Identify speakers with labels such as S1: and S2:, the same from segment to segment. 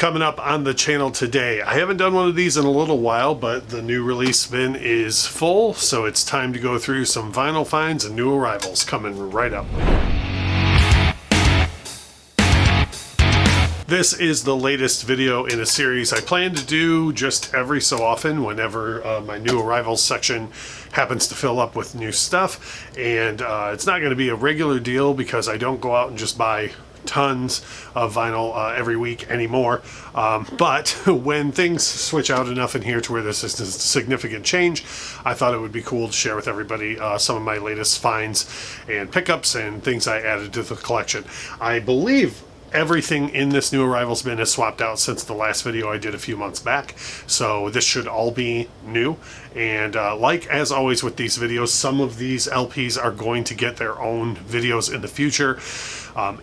S1: Coming up on the channel today, I haven't done one of these in a little while, but the new release bin is full, so it's time to go through some vinyl finds and new arrivals coming right up. This is the latest video in a series I plan to do just every so often whenever my new arrivals section happens to fill up with new stuff. And it's not going to be a regular deal because I don't go out and just buy tons of vinyl every week anymore. But when things switch out enough in here to where this is a significant change, I thought it would be cool to share with everybody some of my latest finds and pickups and things I added to the collection. I believe everything in this new arrivals bin is swapped out since the last video I did a few months back, so this should all be new. And like as always with these videos, some of these LPs are going to get their own videos in the future.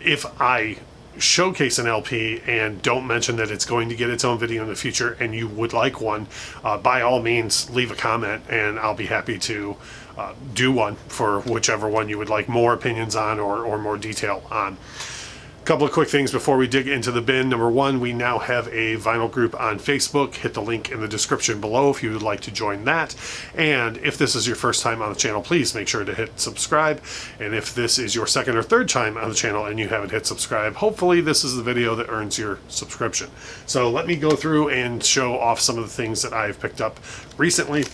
S1: If I showcase an LP and don't mention that it's going to get its own video in the future and you would like one, by all means leave a comment and I'll be happy to do one for whichever one you would like more opinions on or more detail on. Couple of quick things before we dig into the bin. Number one, we now have a vinyl group on Facebook. Hit the link in the description below if you would like to join that. And if this is your first time on the channel, please make sure to hit subscribe. And if this is your second or third time on the channel and you haven't hit subscribe, hopefully this is the video that earns your subscription. So let me go through and show off some of the things that I've picked up recently.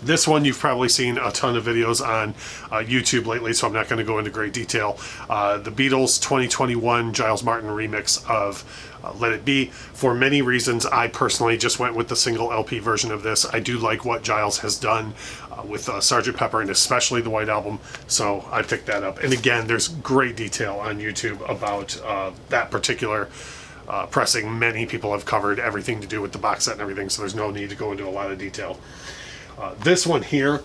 S1: This one you've probably seen a ton of videos on YouTube lately, so I'm not going to go into great detail. The Beatles 2021 Giles Martin remix of Let It Be. For many reasons, I personally just went with the single LP version of this. I do like what Giles has done with Sgt. Pepper and especially the White Album, so I picked that up. And again, there's great detail on YouTube about that particular pressing. Many people have covered everything to do with the box set and everything, so there's no need to go into a lot of detail. This one here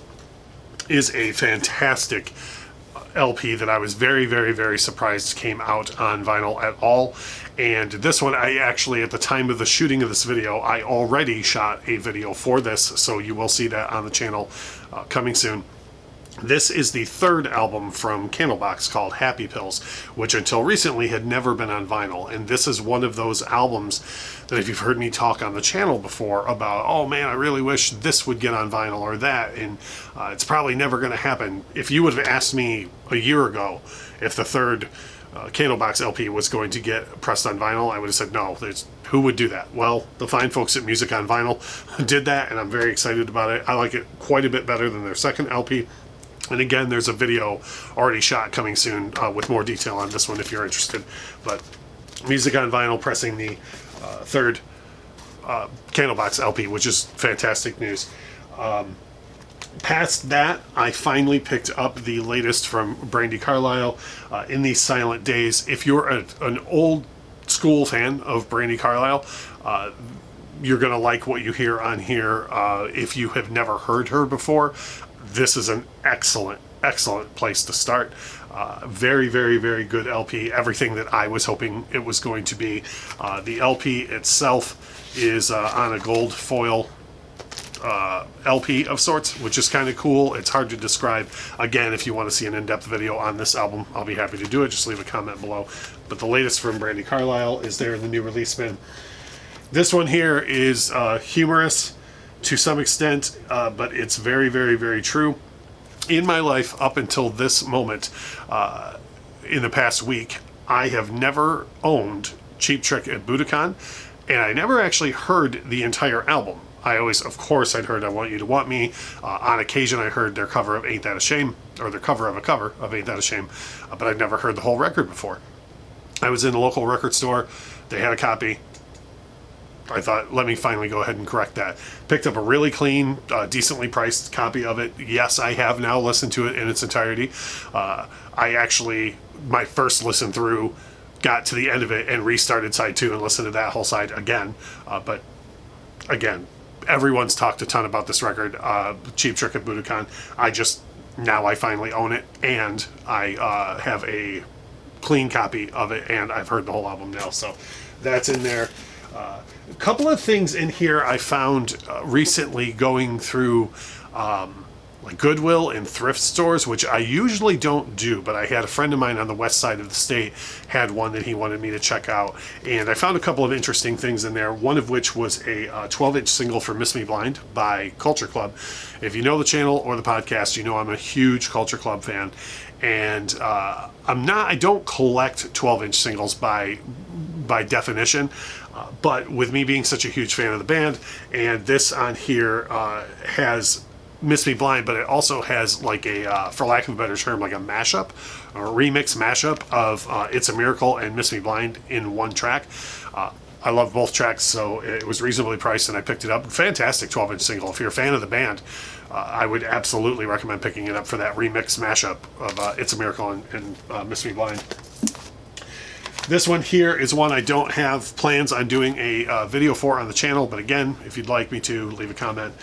S1: is a fantastic LP that I was very surprised came out on vinyl at all. And this one, I actually, at the time of the shooting of this video, I already shot a video for this, so you will see that on the channel coming soon. This is the third album from Candlebox called Happy Pills, which until recently had never been on vinyl. And this is one of those albums that if you've heard me talk on the channel before about, oh man, I really wish this would get on vinyl or that, and it's probably never going to happen. If you would have asked me a year ago if the third Candlebox LP was going to get pressed on vinyl, I would have said no. Who would do that? Well, the fine folks at Music on Vinyl did that, and I'm very excited about it. I like it quite a bit better than their second LP. And again, there's a video already shot coming soon with more detail on this one if you're interested. But Music on Vinyl pressing the third Candlebox LP, which is fantastic news. Past that, I finally picked up the latest from Brandi Carlile, In These Silent Days. If you're an old school fan of Brandi Carlile, you're going to like what you hear on here. If you have never heard her before, this is an excellent place to start. Very good LP. Everything that I was hoping it was going to be. The LP itself is on a gold foil LP of sorts, which is kind of cool. It's hard to describe. Again, if you want to see an in-depth video on this album, I'll be happy to do it. Just leave a comment below. But the latest from Brandi Carlile is there in the new release bin. This one here is humorous to some extent, but it's very true. In my life up until this moment, in the past week, I have never owned Cheap Trick at Budokan, and I never actually heard the entire album. I always, of course, I'd heard I Want You to Want Me. On occasion, I heard their cover of Ain't That a Shame, or their cover of a cover of Ain't That a Shame, but I'd never heard the whole record before. I was in a local record store. They had a copy. I thought, let me finally go ahead and correct that. Picked up a really clean, decently priced copy of it. Yes, I have now listened to it in its entirety. I actually, my first listen through, got to the end of it and restarted side 2 and listened to that whole side again. But again, everyone's talked a ton about this record, Cheap Trick at Budokan. Now I finally own it, and I have a clean copy of it, and I've heard the whole album now, so that's in there. A couple of things in here I found recently going through like Goodwill and thrift stores, which I usually don't do, but I had a friend of mine on the west side of the state had one that he wanted me to check out, and I found a couple of interesting things in there, one of which was a 12-inch single for Miss Me Blind by Culture Club. If you know the channel or the podcast, you know I'm a huge Culture Club fan, and I don't collect 12-inch singles by definition, but with me being such a huge fan of the band, and this on here has Miss Me Blind, but it also has like a, for lack of a better term, like a mashup, a remix mashup of It's a Miracle and Miss Me Blind in one track. I love both tracks, so it was reasonably priced and I picked it up. Fantastic 12-inch single. If you're a fan of the band, I would absolutely recommend picking it up for that remix mashup of It's a Miracle and Miss Me Blind. This one here is one I don't have plans on doing a video for on the channel, but again, if you'd like me to, leave a comment.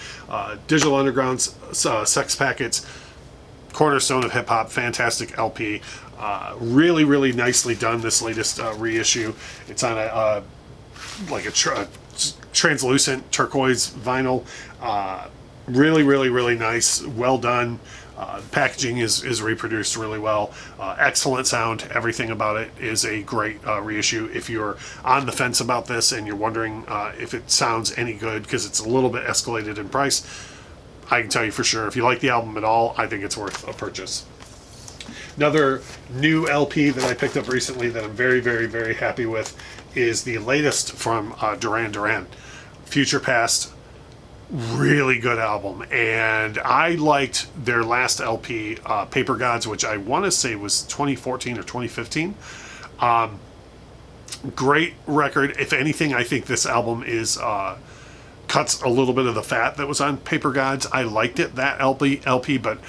S1: Digital Underground's Sex Packets, cornerstone of hip-hop, fantastic LP. Really, really nicely done, this latest reissue. It's on a translucent turquoise vinyl. Really, really, really nice, well done. The packaging is reproduced really well. Excellent sound. Everything about it is a great reissue. If you're on the fence about this and you're wondering if it sounds any good because it's a little bit escalated in price, I can tell you for sure, if you like the album at all, I think it's worth a purchase. Another new LP that I picked up recently that I'm very, very, very happy with is the latest from Duran Duran, Future Past. Really good album, and I liked their last LP, Paper Gods, which I want to say was 2014 or 2015. Great record. If anything, I think this album is cuts a little bit of the fat that was on Paper Gods. I liked it, that LP, but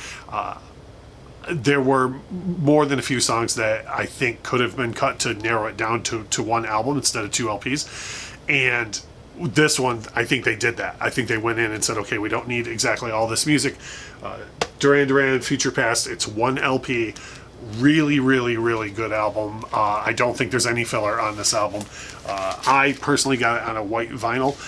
S1: there were more than a few songs that I think could have been cut to narrow it down to one album instead of two LPs, and this one, I think they did that. I think they went in and said, okay, we don't need exactly all this music. Duran Duran, Future Past, it's one LP. Really, really, really good album. I don't think there's any filler on this album. I personally got it on a white vinyl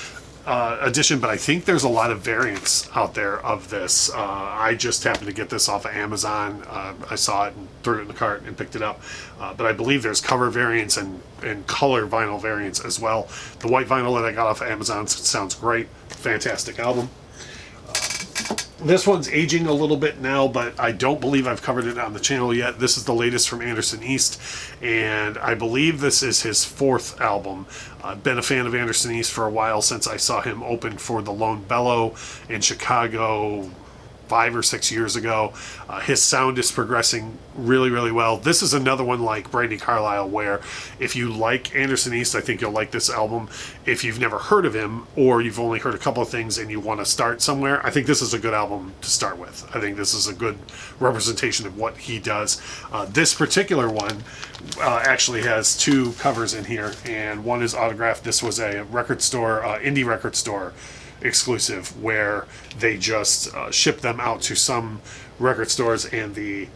S1: edition, but I think there's a lot of variants out there of this. I just happened to get this off of Amazon. I saw it and threw it in the cart and picked it up. But I believe there's cover variants and color vinyl variants as well. The white vinyl that I got off of Amazon sounds great. Fantastic album. This one's aging a little bit now, but I don't believe I've covered it on the channel yet. This is the latest from Anderson East, and I believe this is his fourth album. I've been a fan of Anderson East for a while, since I saw him open for the Lone Bellow in Chicago 5 or 6 years ago. His sound is progressing really, really well. This is another one like Brandi Carlile, where if you like Anderson East, I think you'll like this album. If you've never heard of him, or you've only heard a couple of things and you want to start somewhere, I think this is a good album to start with. I think this is a good representation of what he does. This particular one actually has two covers in here, and one is autographed. This was a record store, indie record store exclusive, where they just ship them out to some record stores, and the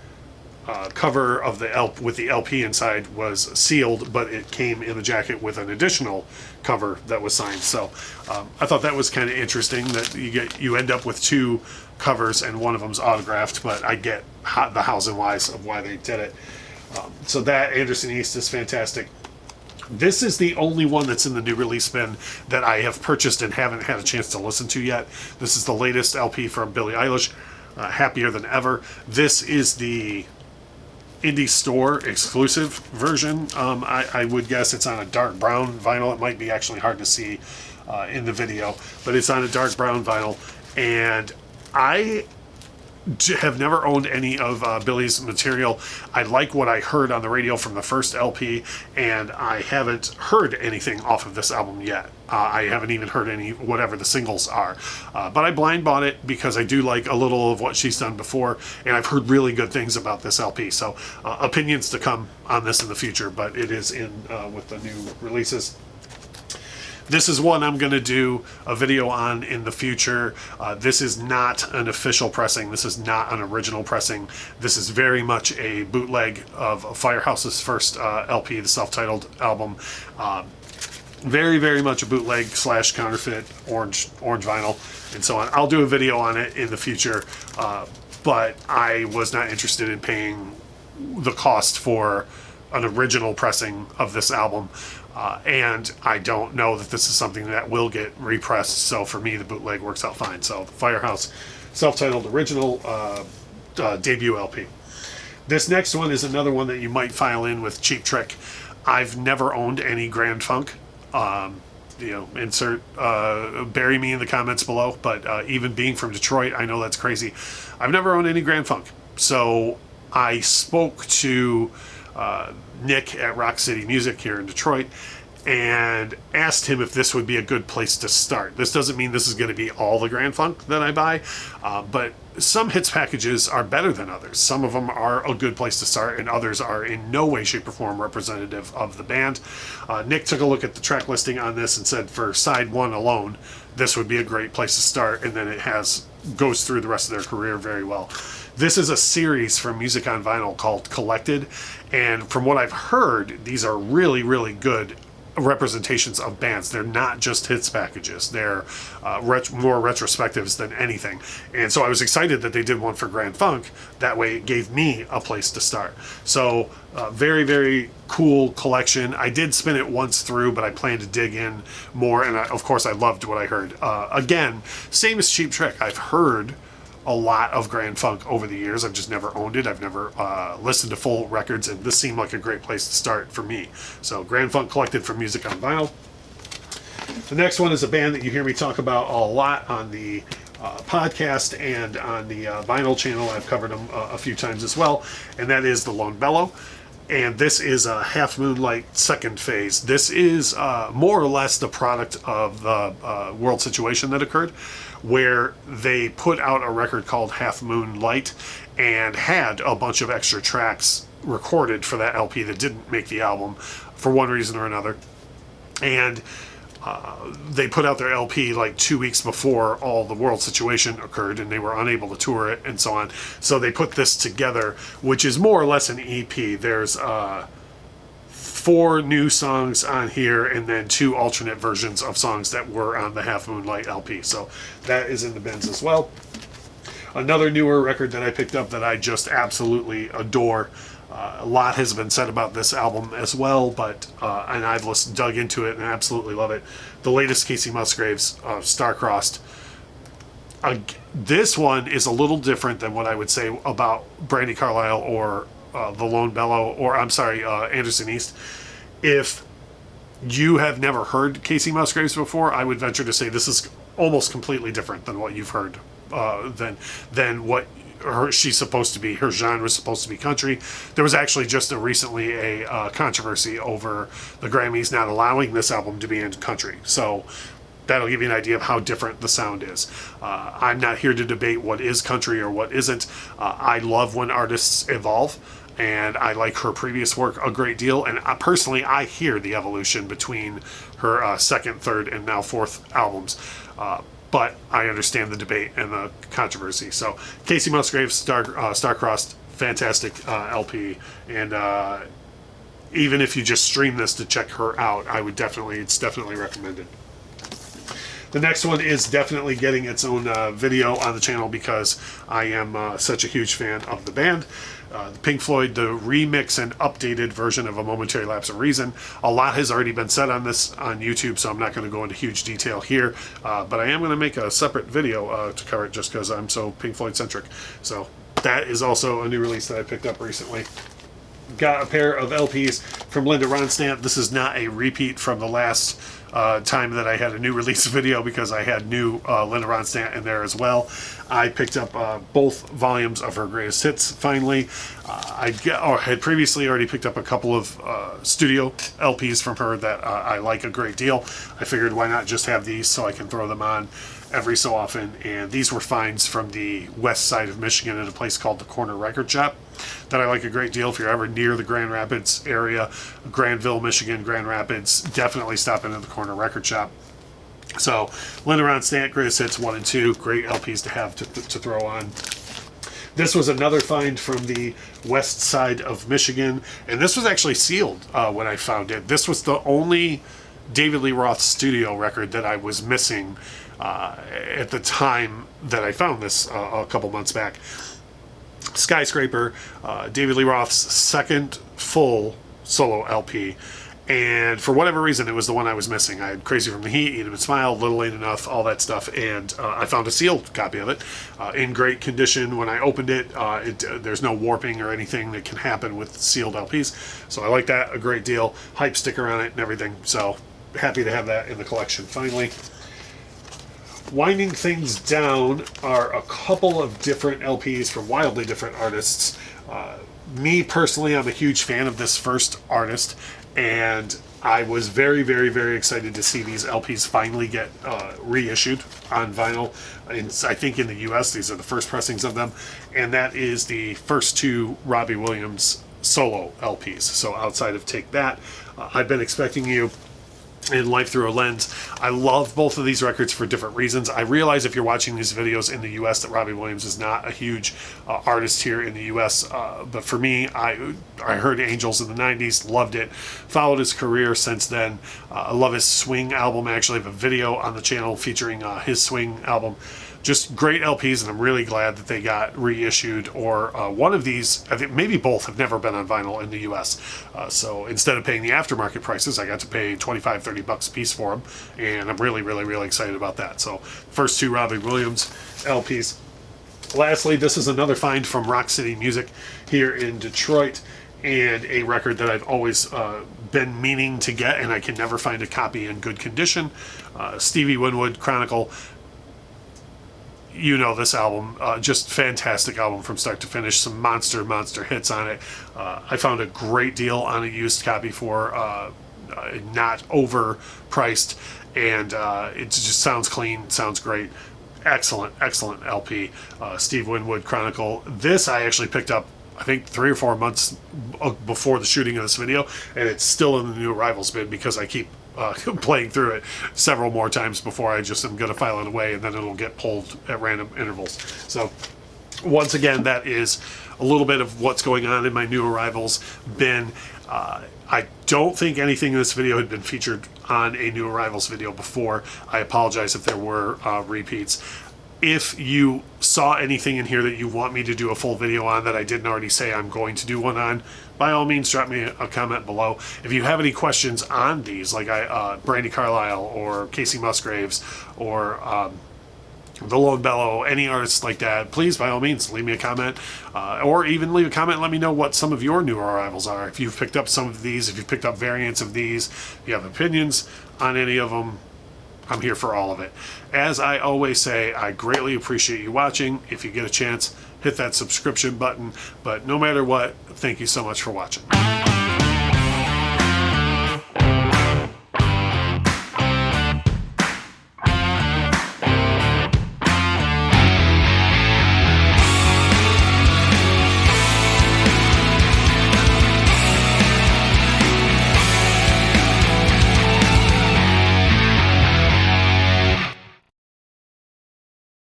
S1: cover of the with the LP inside was sealed, but it came in the jacket with an additional cover that was signed. So I thought that was kind of interesting that you end up with two covers and one of them's autographed, but I get the hows and whys of why they did it. So that Anderson East is fantastic. This is the only one that's in the new release bin that I have purchased and haven't had a chance to listen to yet. This is the latest LP from Billie Eilish, Happier Than Ever. This is the indie store exclusive version. I would guess it's on a dark brown vinyl. It might be actually hard to see in the video, but it's on a dark brown vinyl, and I have never owned any of Billie's material. I like what I heard on the radio from the first LP, and I haven't heard anything off of this album yet. I haven't even heard any, whatever the singles are. But I blind bought it because I do like a little of what she's done before, and I've heard really good things about this LP. So opinions to come on this in the future, but it is in with the new releases. This is one I'm going to do a video on in the future. This is not an official pressing. This is not an original pressing. This is very much a bootleg of Firehouse's first LP, the self-titled album. Very, very much a bootleg / counterfeit orange vinyl and so on. I'll do a video on it in the future, but I was not interested in paying the cost for an original pressing of this album. And I don't know that this is something that will get repressed, so for me the bootleg works out fine. So the Firehouse self-titled original debut LP. This next one is another one that you might file in with Cheap Trick. I've never owned any Grand Funk. Insert bury me in the comments below, but even being from Detroit, I know that's crazy. I've never owned any Grand Funk. So I spoke to Nick at Rock City Music here in Detroit and asked him if this would be a good place to start. This doesn't mean this is going to be all the Grand Funk that I buy, but some hits packages are better than others. Some of them are a good place to start, and others are in no way, shape, or form representative of the band. Nick took a look at the track listing on this and said for side one alone, this would be a great place to start, and then it goes through the rest of their career very well. This is a series from Music on Vinyl called Collected, and from what I've heard, these are really, really good representations of bands. They're not just hits packages. They're more retrospectives than anything. And so I was excited that they did one for Grand Funk. That way it gave me a place to start. So very, very cool collection. I did spin it once through, but I plan to dig in more. And of course I loved what I heard. Again, same as Cheap Trick. I've heard a lot of Grand Funk over the years. I've just never owned it. I've never listened to full records, and this seemed like a great place to start for me. So Grand Funk Collected from Music on Vinyl. The next one is a band that you hear me talk about a lot on the podcast and on the vinyl channel. I've covered them a few times as well, and that is the Lone Bellow. And this is a Half Moon Light second phase. This is more or less the product of the world situation that occurred, where they put out a record called Half Moon Light and had a bunch of extra tracks recorded for that LP that didn't make the album for one reason or another. And they put out their LP like 2 weeks before all the world situation occurred, and they were unable to tour it and so on. So they put this together, which is more or less an EP. There's 4 new songs on here, and then 2 alternate versions of songs that were on the Half Moon Light LP. So that is in the bins as well. Another newer record that I picked up that I just absolutely adore. A lot has been said about this album as well, but and I've dug into it and absolutely love it. The latest Kacey Musgraves, Star-Crossed. This one is a little different than what I would say about Brandi Carlile or the Lone Bellow, or I'm sorry, Anderson East. If you have never heard Kacey Musgraves before, I would venture to say this is almost completely different than what you've heard, than what she's supposed to be. Her genre is supposed to be country. There was actually just recently a controversy over the Grammys not allowing this album to be in country. So that'll give you an idea of how different the sound is. I'm not here to debate what is country or what isn't. I love when artists evolve, and I like her previous work a great deal. And personally, I hear the evolution between her second, third, and now fourth albums. But I understand the debate and the controversy. So Kacey Musgraves, Star-Crossed, fantastic LP. And even if you just stream this to check her out, it's definitely recommended. The next one is definitely getting its own video on the channel because I am such a huge fan of the band. The Pink Floyd, the remix and updated version of A Momentary Lapse of Reason. A lot has already been said on this on YouTube, so I'm not going to go into huge detail here. But I am going to make a separate video to cover it just because I'm so Pink Floyd centric. So that is also a new release that I picked up recently. Got a pair of LPs from Linda Ronstadt. This is not a repeat from the last time that I had a new release video because I had new Linda Ronstadt in there as well. I picked up both volumes of her greatest hits finally. I had previously already picked up a couple of studio LPs from her that I like a great deal. I figured why not just have these so I can throw them on every so often, and these were finds from the west side of Michigan at a place called the Corner Record Shop that I like a great deal. If you're ever near the Grand Rapids area, Granville, Michigan, Grand Rapids, definitely stop into the Corner Record Shop. So Linda Ronstadt, Greatest Hits 1 and 2, great LPs to have to throw on. This was another find from the west side of Michigan, and this was actually sealed when I found it. This was the only David Lee Roth studio record that I was missing at the time that I found this a couple months back. Skyscraper, David Lee Roth's second full solo LP. And for whatever reason, it was the one I was missing. I had Crazy from the Heat, Eat 'Em and Smile, Little Ain't Enough, all that stuff. And I found a sealed copy of it in great condition. When I opened it, there's no warping or anything that can happen with sealed LPs. So I like that a great deal. Hype sticker on it and everything. So happy to have that in the collection finally. Winding things down are a couple of different LPs from wildly different artists. Me personally, I'm a huge fan of this first artist, and I was very, very, very excited to see these LPs finally get reissued on vinyl. And I think in the US, these are the first pressings of them, and that is the first two Robbie Williams solo LPs. So outside of Take That, I've been expecting you in Life Through a Lens. I love both of these records for different reasons. I realize if you're watching these videos in the US that Robbie Williams is not a huge artist here in the US, but for me, I heard Angels in the 90s, loved it, followed his career since then. I love his Swing album. I actually have a video on the channel featuring his Swing album. Just great LPs, and I'm really glad that they got reissued, or one of these, I think maybe both, have never been on vinyl in the US. So instead of paying the aftermarket prices, I got to pay $25-30 a piece for them, and I'm really, really, really excited about that. So first two Robbie Williams LPs. Lastly, this is another find from Rock City Music here in Detroit, and a record that I've always been meaning to get, and I can never find a copy in good condition. Stevie Winwood Chronicle. You know this album, just fantastic album from start to finish. Some monster hits on it. I found a great deal on a used copy for not overpriced, and it just sounds clean, sounds great. Excellent LP. Steve Winwood Chronicle. This I actually picked up, I think 3 or 4 months before the shooting of this video, and it's still in the new arrivals bin because I keep playing through it several more times before I just am going to file it away, and then it'll get pulled at random intervals. So once again, that is a little bit of what's going on in my new arrivals bin. I don't think anything in this video had been featured on a new arrivals video before. I apologize if there were repeats. If you saw anything in here that you want me to do a full video on that I didn't already say I'm going to do one on, by all means, drop me a comment below. If you have any questions on these, like Brandi Carlile or Casey Musgraves or The Lone Bellow, any artists like that, please, by all means, leave me a comment. Or even leave a comment and let me know what some of your new arrivals are. If you've picked up some of these, if you've picked up variants of these, if you have opinions on any of them, I'm here for all of it. As I always say, I greatly appreciate you watching. If you get a chance, hit that subscription button. But no matter what, thank you so much for watching.